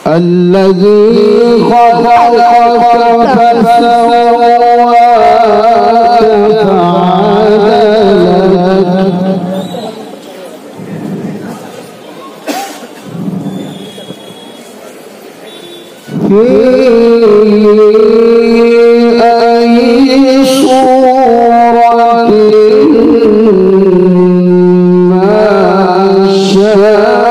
الذي خلقك فسواك فعدلك في أي صورة ما شاء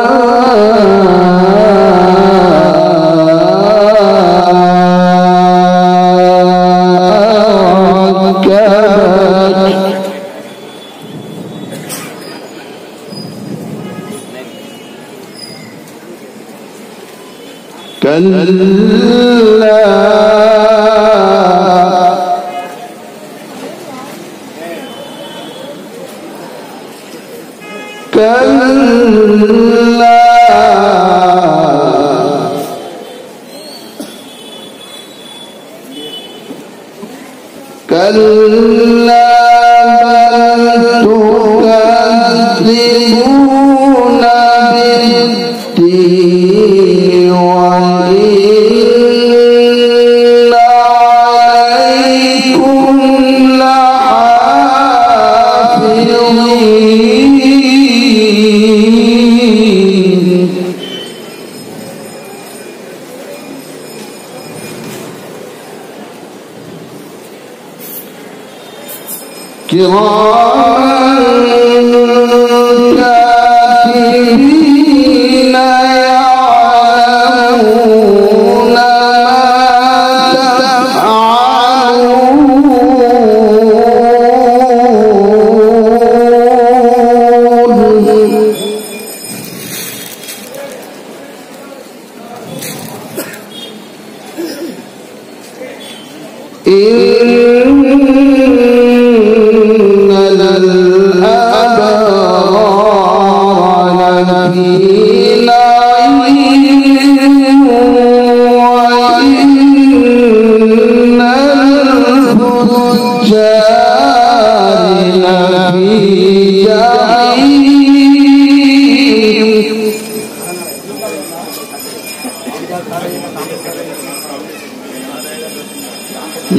كلا كلا كلا بل تكذبون بالدين وإن عليكم لحافظين كراما كاتبين يعلمون ما تفعلون الأبرار لفي نعيم وإن الفجار لفي جحيم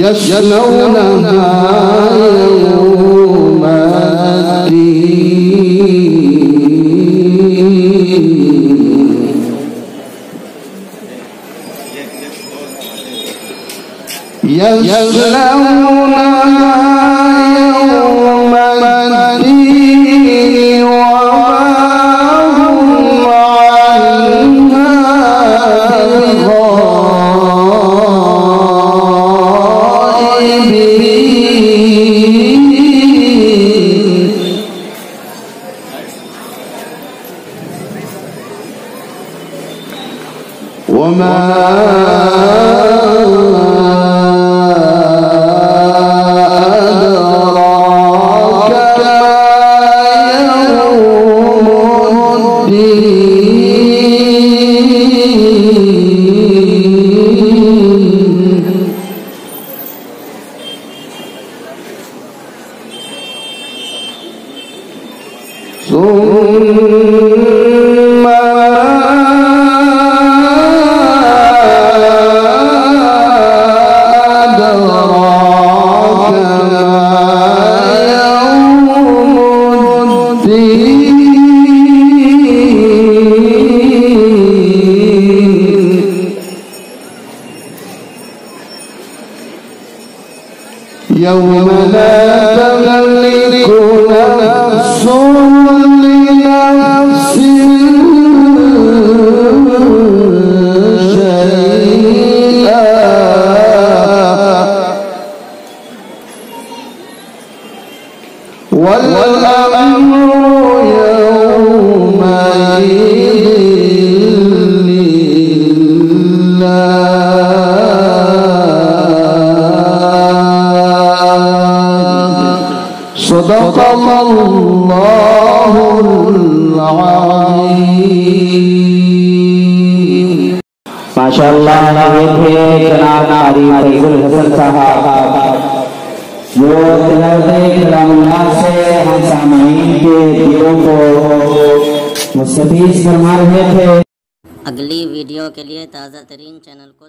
يصلونها يوم الدين يصلونها يوم الدين وما هم عنها وما أدراك ما يوم الدين ثم يوم لا تملك نفس لنفس شيئا والأمر يومئذ सदक़ल्लाहुल अज़ीम। माशाअल्लाह, ये थे जनाब कारी फैजुल हसन साहब जो तिलावत कलामुल्लाह से हम सामईन के दिलों को मुस्तफीज़ फरमा रहे थे। अगली वीडियो के लिए ताज़ा तरीन चैनल को